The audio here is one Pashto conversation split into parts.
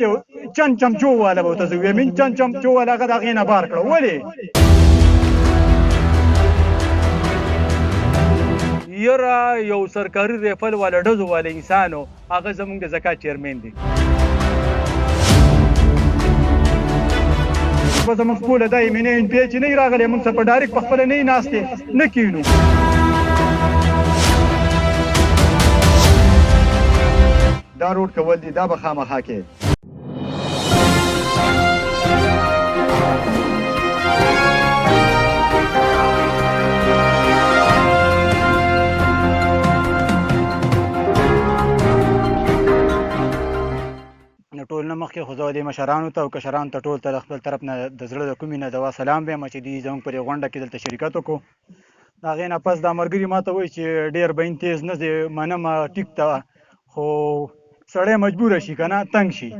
چې چن چمچو والا به ورته زه ویم چن چمچو والا هغه د هغې نه بار کړه. ولې یره یو سرکاري ریفل والا ډزو والا انسان و، هغه زمونږ د زکات چیرمین دی. په زمونږ خپله دا ایمینه ان پی چې نه یې راغلی، مونږ سره په ډایرکټ په خپله نه یې ناستې نه کینو. دا روډ کول دي دا به خامخا کې ټول نه مخکې خو زه دې مشرانو ته او کشرانو ته ټول ته خپل طرف نه د زړه د کومې نه دوا سلام وایم چې دوی زموږ پر غونډه کې دلته شرکت وکړو. د هغې نه پس دا ملګري ما ته وایي چې ډېر بین تیز نه دی منمه ټیک ته، خو سړی مجبوره شي که نه تنګ شي.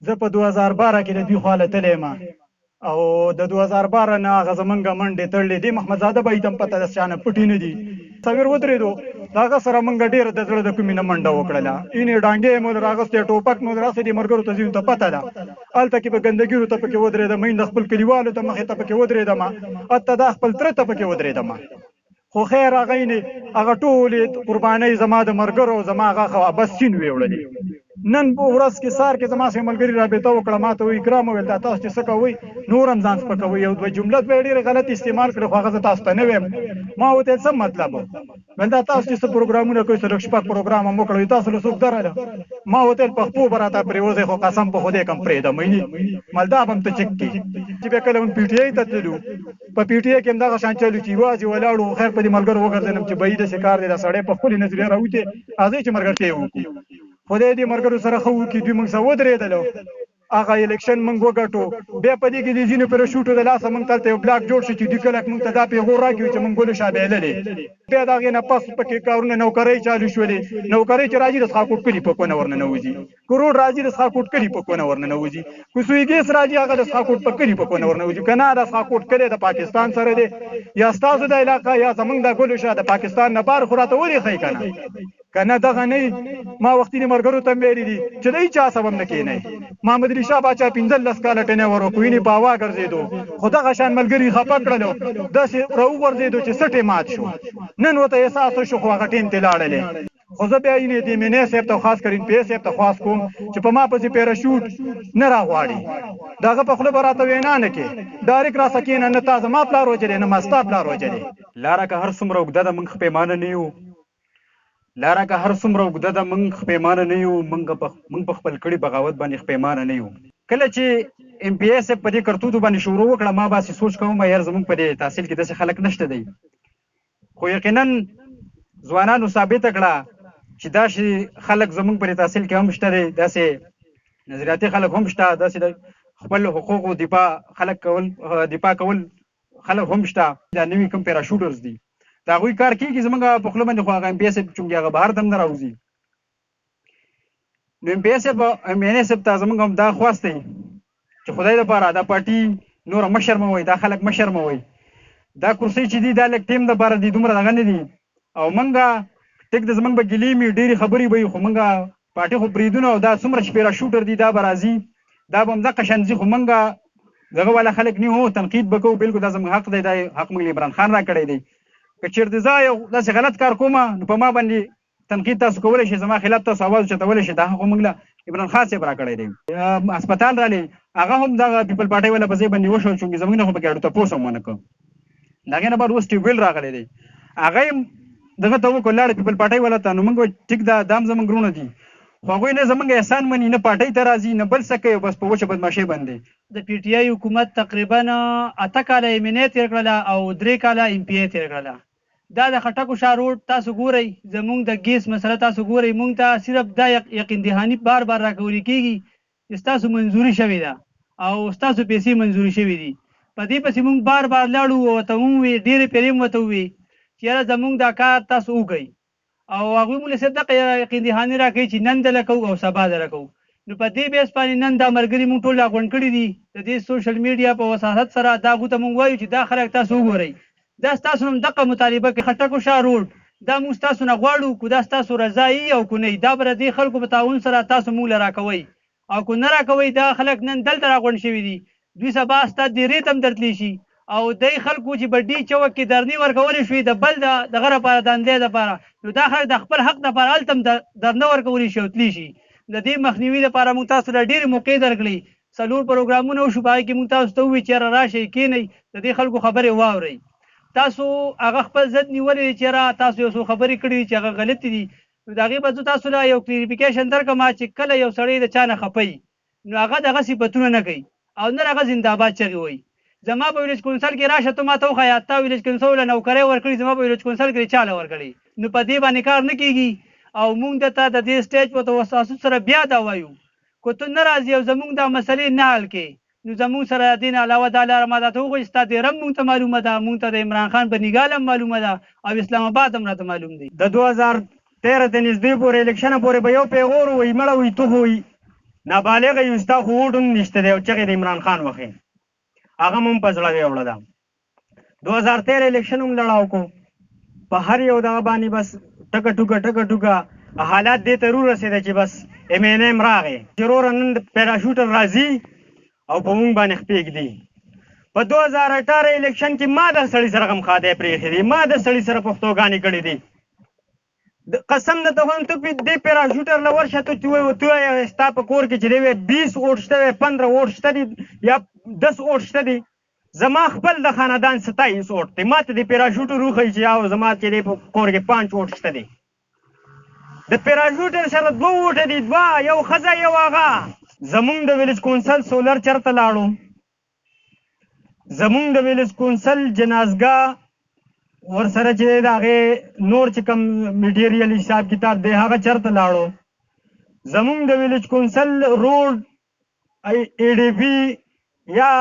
زه په 2012 کې د دوی خوا تللی یم او د 2012 نه هغه زمونږ منډې تړلې دي. محمدزاده به یې ته هم پته د چا نه پټې نه دي. تصویر ودرېدو د هغه سره مونږ ډېره د زړه د کومې نه منډه وکړله. اینې ډانګې مو راغوستې، ټوپک مو راسې دې ملګرو ته ځینو ته پته ده. هلته کې به ګندګیرو ته پکې ودرېدم، د خپل کلیوالو ته مخې ته پکې ودرېدم، حتی دا خپل تره ته پکې ودرېدم. خو خیر هغه هغه ټولې قربانۍ زما د ملګرو زما هغه بس سین ویوړلې. نن په ورځ کې سهار کې زما سره ملګري رابطه وکړه، ما ته وایي ګرام وویل دا تاسو چې څه کوئ نور هم ځان سپکوئ. یو دوه جمله به یې ډېرې غلط استعمال کړې، خو هغه زه تاسو ته نه ویم. ما ورته ویل څه مطلب و؟ ویل دا تاسو چې څه پروګرامونه کوئ څه لږ شپږ پروګرام هم وکړئ، تاسو له څوک درله؟ ما ورته ویل پښتو به راته پرېوځئ، خو قسم په خدای که م پرېږدم مالدا به م ته چک کړي. چې بیا کله هم پي ټي آی ته تللو، په پي ټي آی کې هم دغه شان چلو چې یوازې ولاړو. خیر په دې ملګرو وګرځېدم چې بعید داسې کار دی، دا سړی په خپلې نظریه راوتې راځئ چې ملګرتیا یې وکړو. خدای دې ملګرو سره ښه وکړي، دوی موږ سره ودرېدلو، هغه الیکشن موږ وګټو. بیا په دې کې د ځینو پیراشوټو د لاسه موږ ته یو بلاک جوړ شو چې دوی کله موږ ته دا پیغور راکړي چې موږ ګلو شاه بهللې. بیا د هغې نه پس پکې کارونه نوکرۍ چالو شولې. نوکرۍ چې راځي د څښاکوټ کلي په کونه ورننوځي، کروړ راځي د څښاکوټ کلي په کونه ورننوځي، کوسوی ګیس راځي هغه د څښاکوټ په کلي په کونه ورننوځي. که نه د څښاکوټ کلی د پاکستان سره دی، یا ستاسو د علاقه یا زموږ د ګلو شاه د پاکستان نه بار خو راته وریښئ که نه. که نه دغه نه ما وختي ملګرو ته ویلي دي چې د هېچا سبب نه کښېنئ. محمد علي شاه باچا 15 کاله ټینور وکړو، وینې په هوا ګرځېدو، خو دغه شان ملګري خفه کړلو، داسې راوغورځېدو چې سټې مات شو. نن ورته احساس وشو خو هغه ټیم ته لاړلې. خو زه بیا یې د مینې صاحب ته خاص کر ان پی صاحب ته خواست کوم چې په ما پسې پیراشوټ نه راغواړي. د هغه په خوله به راته وینا نه کې، ډایرکټ راسه کښېنه، نه تا زما پلار وجلې نه ما ستا پلار وجلې. لاره که هر څومره اوږده ده موږ پیمانه نه یو، لاره که هر څومره اوږده ده موږ پیمانه نه یو، موږ په خپل کړي بغاوت باندې پیمانه نه یو. کله چې ام پی ایس په دې کرتوتو باندې شروع وکړه ما باسي سوچ کوم یار زموږ په دې تحصیل کې داسې خلک نشته دی. خو یقینا ځوانانو ثابته کړه چې داسې خلک زموږ په دې تحصیل کې هم شته دی، داسې نظریاتي خلک هم شته، داسې د خپل حقوقو دفاع کول خلک هم شته. دا نوي کوم پیراشوټرز دي د هغوی کار کېږي زموږ په خوله باندې، خو هغه ام پی ایس چونکې هغه بهر ته هم نه راوځي. نو ام پی ایس ام این ایس ته زموږ هم دا خواست دی چې خدای لپاره دا پارټي نوره مشر مه وایي، دا خلک مشر مه وایي، دا کرسۍ چې دي دا لږ ټیم دپاره دي، دومره دغه نه دي. او موږ ټیک د زموږ به ګیلې مې ډېرې خبرې به وي، خو موږ پارټي خو پرېږدو نه. او دا څومره چې پیراشوټر دي دا به راځي، دا به همدغه شان ځي، خو موږ دغه والا خلک نه یو، تنقید به کوو. بلکل دا زموږ حق دی، دا حق موږ له عمران خان را کړی دی. که چېرته زه یو داسې غلط کار کوم نو په ما باندې تنقید تاسو کولی شئ، زما خلاف تاسو آواز اوچتولی شئ، دا حق موږ له عمران خان صاحب را کړی دی. هسپتال رالی هغه هم دغه پیپل پارټۍ والا په ځای باندې وشو، چونکې زموږ نه خو پکې اړو تپوس هم ونه کړ. د هغې نه بعد اوس ټیوبویل راغلی دی، هغه یې دغه ته وکړو لاړې پیپل پارټۍ والا ته. نو موږ ټیک دا هم زموږ ورونه دي، خو هغوی نه زموږ احسان مني، نه پارټۍ ته راځي، نه بل څه کوي، بس په وچه بدماشۍ باندې. د پی ټي آی حکومت تقریبا 8 کاله ایمنې تېر کړله او 3 کاله ام پی ای تېر کړله. دا د خټکو شاه روډ تاسو ګورئ، زمونږ د ګیس مسله تاسو ګورئ، مونږ ته صرف دا یقین دهاني بار راکولي کېږي چې ستاسو منظوري شوې ده او ستاسو پیسې منظوري شوې دي. په دې پسې مونږ بار لاړو او ورته ووایي، ډېرې پیرې مو ورته ووایي چې یاره زمونږ دا کار تاسو وکړئ، او هغوی مو له صرف دغه یقین دهاني راکوي چې نن دله کوو او سبا دله کوو. نو په دې بیس باندې نن دا ملګري مونږ ټول راغونډ کړي دي د دې سوشل میډیا په وساحت سره. دا هغو ته مونږ وایو چې دا خلک تاسو وګورئ، دا ستاسو هم دغه مطالبه کې خټکو شاه روډ دا موږ ستاسو نه غواړو، که دا ستاسو رضایي او که نه، دا به د دې خلکو په تعاون سره تاسو موږ له راکوئ او کو نه راکوئ دا خلک نن دلته راغونډ شوي دي دوی سبا ستا دیرې ته هم درتلی شي او دی خلکو چې په ډي چوک کې درنې ورکولې شوې د بل دغه لپاره د اندې دپاره نو دا خلک د خپل حق دپاره هلته هم درنه ورکولی شي او تللی شي د دې مخنیوي دپاره موږ تاسو له ډېرې موقعې درکړئ 4 پروګرامونه وشو په هغې کې موږ تاسو ته ووایو چې یاره راشئ کښېنئ د دې خلکو خبرې واورئ تاسو هغه خپل ضد نیولی دی چې یاره تاسو یو څو خبرې کړي دي چې هغه غلطې دي نو د هغې به زه تاسو له یو کلیریفیکیشن درکړم چې کله یو سړی د چا نه خفئ نو هغه دغه صفتونه نه کوي او نه هغه زنده‌باد چغې وایي زما په ویلیج کونسل کې راشه ته ما ته وښایه تا ویلیج کونسل له نوکرۍ ورکړي زما په ویلیج کونسل کې چا له ورکړي نو په دې باندې کار نه کېږي او موږ درته د دې سټیج په توسط سره بیا دا وایو که ته نه راځې او زموږ دا مسلې نه حل کې نو زموږ سره د دې نه علاوه دا لاره ما درته وښیي ستا دیره هم موږ ته معلومه ده موږ ته د عمران خان په نګال هم معلومه ده او اسلام آباد هم راته معلوم دی د 2013 ته نږدې پورې الیکشنه پورې به یو پیغور وایي مړه وایي تو خو وایي نابالغه یو ستا خو ووټ هم نشته دی او چغې د عمران خان وښې هغه هم په زړه ویوړه ده 2013 الیکشن هم لړاو کو په هر یو دغه باندې بس ټکه ټوکه حالات دې ته ورسېده چې بس MNM راغی چې وروره نن پیراشوټر راځي او په موږ باندې خپې ږدي په 2018 الیکشن کې ما د سړي سره غمخادی پرېښې دي ما د سړي سره پښتوګانې کړې دي قسم درته وایم ته دې پیراشوټر له ورشه ته ستا په کور کې چې دی 20 اوټ شته دی 15 اوټ شته دي یا 10 اوټ شته دي زما خپل د خاندان 27 اوټ دی ما ته د پیراشوټر وښیي چې او زما چې دی په کور کې 5 اوټ شته دي د پیراشوټر سره 2 اوټه دي 2 یو ښځه یو هغه زمونږ د ویلیج کونسل سولر چرته لاړو زمونږ د ویلیج کونسل جنازګاه ورسره چې د هغې نور چې کوم میټیریل حساب کتاب دی هغه چرته لاړو زمونږ د ویلیج کونسل روډ ADP یا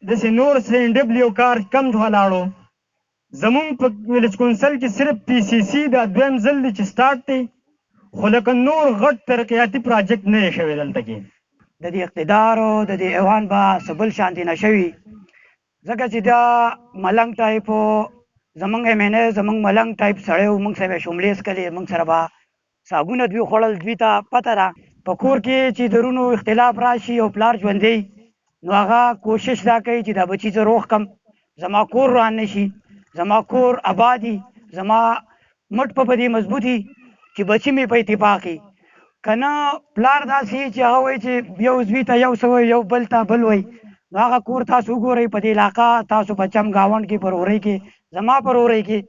داسې نور CNW کار کم ځای لاړو زمونږ په ویلیج کونسل کې صرف PCC دا دویم ځل دی چې سټارټ دی خو لکه نور غټ ترقیاتي پراجیکټ نه دی شوی دلته کې د دې اقتدار او د دې ایوان به څه بل شانتې نه شوي ځکه چې دا ملنګ ټایپ زمونږ MNA زمونږ ملنګ ټایپ سړی و موږ سره به شملې څکلې موږ سره به صابونه دوی خوړل دوی ته پته ده په کور کې چې درونو اختلاف راشي او پلار ژوندی نو هغه کوشش دا کوي چې دا بچي زه روغ کم زما کور روان نه شي زما کور آبادي زما مټ په دې مضبوطي چې بچي مې په اتفاقي کنه پلار داسې چې هغه وایي چې یو زوی ته یو څه وایي یو بل ته بل وایي نو هغه کور تاسو وګورئ په دې علاقه تاسو په چم ګاونډ کې پر اورۍ کې زما پر اورۍ کې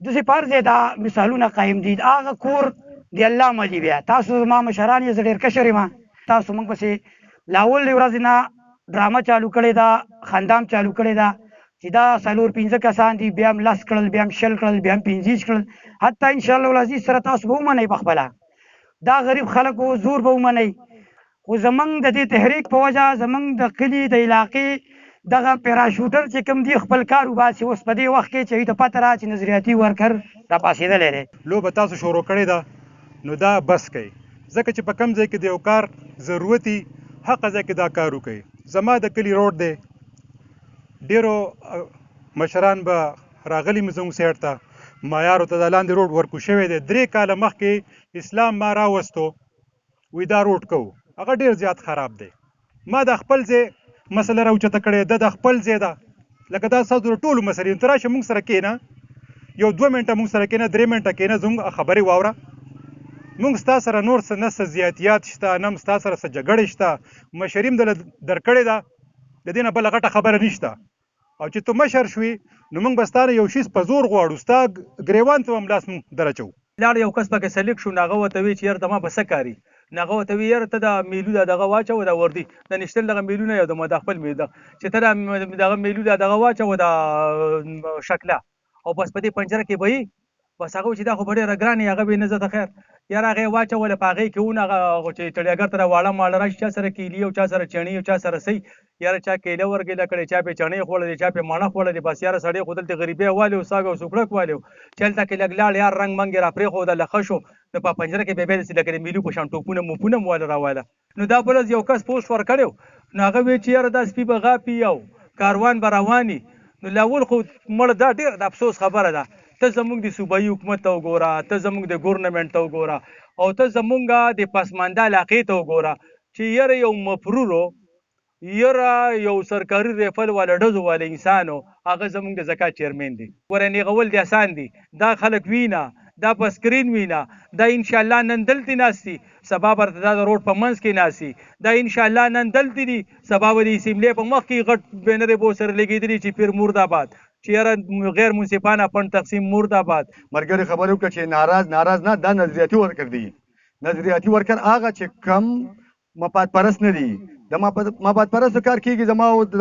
داسې پر ځای دا مثالونه قایم دي هغه کور د الله ملي بیا تاسو زما مشران یې زه ډېر کشر یم تاسو موږ پسې لاول ورځې نه ډرامه چالو کړې ده خندام چالو کړې ده چې دا 4-5 کسان دي بیا هم 10 کړل بیا هم 20 کړل بیا هم 15 کړل حتی انشاءالله العزیز سره تاسو به ومنئ په خپله دا غریب خلکو زور به ومنئ خو زمونږ د دې تحریک په وجه زمونږ د کلي د علاقې دغه پیراشوټر چې کوم دی خپل کار وباسي اوس په دې وخت کې چې ته پته را چې نظریاتي ورکر راپاڅېدلی دی لوبه تاسو شروع کړې ده نو دا بس کوي ځکه چې په کم ځای کې د یو کار ضرورت وي هغه ځای کې دا کار وکړي زما د کلي روډ دی ډېرو مشران به راغلي مو زموږ سایډ ته معیارو ته د لاندې روډ ورکو شوی دی 3 کاله مخکې اسلام ما راوستو وی دا روډ کوو هغه ډېر زیات خراب دی ما د خپل ځای مسله راوچته کړې د خپل ځای ده لکه دا ستاسو د ټولو مسلې ته راشه موږ سره کښېنه یو 2 منټه موږ سره کښېنه 3 منټه کښېنه زموږ خبرې واوره موږ ستا سره نور څه نه څه زیاتیات شته نه هم ستا سره څه جګړې شته مشري هم درکړې ده د دې نه بله غټه خبره نشته او چې ته مشر شوې نو موږ به ستا نه یو شیز په زور غواړو ستا ګریوان ته به هم لاس موږ در اچوو لاړ یو کس پکې سلیک شو نو هغه ورته وایي چې یاره ته ما په څه کاري نو هغه ورته وایي یاره ته دا میلو دا دغه واچوه دا وردي د نشتل دغه میلونه یو د خپل میله چې ته دا دغه میلو دا دغه واچوه دا شکله او بس په دې پنجره کې به یې بس هغه چې دا خو به ډېره ګرانې هغه به یې نه زه ته خیر یاره هغه یې واچوله په هغې کې ونه هغه چې تړیاګر ته راواړه ماړه راشي چا سره کیلي او چا سره چڼې او چا سره سۍ یاره چا کیله ورګېله کړې چا پې چڼې خوړلې چا پې مڼه خوړلې بس یاره سړی خو دلته غریبۍ والي او ساګ او سوکړک والي چې هلته کې لږ لاړ یار رنګ منګ یې را پرېښوده له ښه شو نو په پنجره کې بیا داسې لکه د میلو په شان ټوپونه موپونه مو واله راواله نو دا بل یو کس پوسټ ورکړی نو هغه وایي چې یاره دا سپي به غاپي او کاروان به رواني نو لاول خو مړه دا ډېر د افسوس خبره ده ته زموږ د صوبایي حکومت ته وګوره ته زموږ د ګورنمنټ ته وګوره او ته زموږ د پسمانده علاقې ته وګوره چې یاره یو مفرور یاره یو سرکاري ریفل والا ډزو والا انسان و هغه زمونږ د زکات چیرمین دی ګوره نیغول دې اسان دي دا خلک وینه دا په سکرین وینه دا انشاءالله نن دلته ناستي سبا برته دا د روډ په منځ کې ناستي دا انشاءالله نن دلته دي سبا به د اسمبلې په مخ کې غټ بینرې به ورسره لګېدلي چې پیر مرداباد چې یاره غیر منصفانه فنډ تقسیم مرداباد مرګري خبرې وکړه چې ناراض نه دا نظریاتي ورکر دی نظریاتي ورکر هغه چې کم مفاد پرست نه دي د مفاد پرستو کار کېږي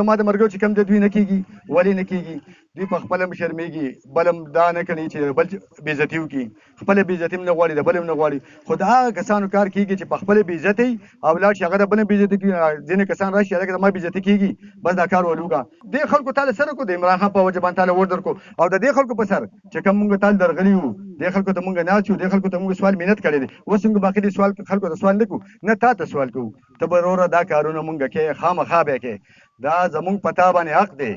زما د مرګو چې کم د دوی نه کېږي ولې نه کېږي دوی په خپله هم شرمېږي بل هم دا نه کوي چې بل بېعزتي وکړي خپله بېعزتي هم نه غواړي د بل هم نه غواړي خو د هغه کسانو کار کېږي چې په خپله بېعزتي او لاړ شي هغه د بل هم بېعزتي کړي ځینې کسان راشي هلکه زما بېعزتي کېږي بس دا کار ولوکړه دې خلکو تاله سره کړو د عمران خان په وجه باندې تاله ور درکړو او د دې خلکو په سر چې کوم مونږ تاله درغلي وو دې خلکو ته مونږ ناست یو دې خلکو ته مونږ سوال محنت کړی دی اوس مونږ باقي دې سوال خلکو ته سوال نه کوو نه تا ته سوال کوو ته به وروره دا کارونه مونږ کې خامخا به کې دا زمونږ په تا باندې حق دی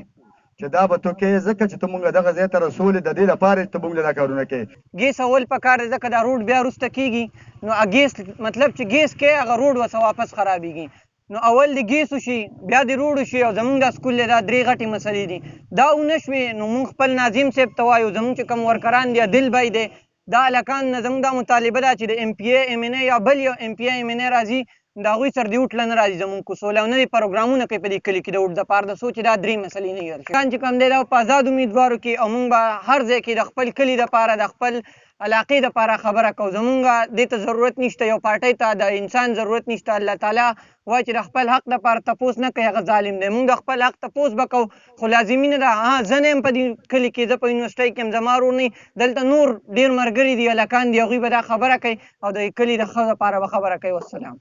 چې دا به تو کې ځکه چې ته مونږ دغه ځای ته رسولې د دې لپاره ته مونږ دا کارونه کې ګیس اول پکار دی ځکه دا روډ بیا وروسته کېږي نو ګیس مطلب چې ګیس کې هغه روډ ورڅه واپس خرابېږي نو اول د ګیس وشي بیا د روډ وشي او زمونږ دا سکول دا درې غټې مسلې دي دا ونه شوې نو مونږ خپل ناظم صاحب ته وایو زمونږ چې کوم ورکران دي عدل بی دی دا هلکان نه زموږ دا مطالبه ده چې د ایم پی ای ایم ان ای یا بل یو ایم پی ای ایم ان ای راځي د هغوی سره د اوټله نه راځي زموږ کوڅو او نه د پروګرامونه کوي په دې کلي کې د اوټ دپاره د څو چې دا درې مسلې نه حل شي چې کوم دی دا په ازاد امیدوارو کې او موږ به هر ځای کې د خپل کلي دپاره د خپل علاقې دپاره خبره کوو زمونږ دې ته ضرورت نشته یو پارټۍ ته د انسان ضرورت نشته الله تعالی وایي چې د خپل حق دپاره تپوس نه کوي هغه ظالم دی مونږ د خپل حق تپوس به کوو خو لازمي نه ده زه نه یم په دې کلي کې زه په یونیورسټۍ کې یم زما ورور نه دلته نور ډېر ملګري دي هلکان دي هغوی به دا خبره کوي او د کلي د ښه دپاره به خبره کوي والسلام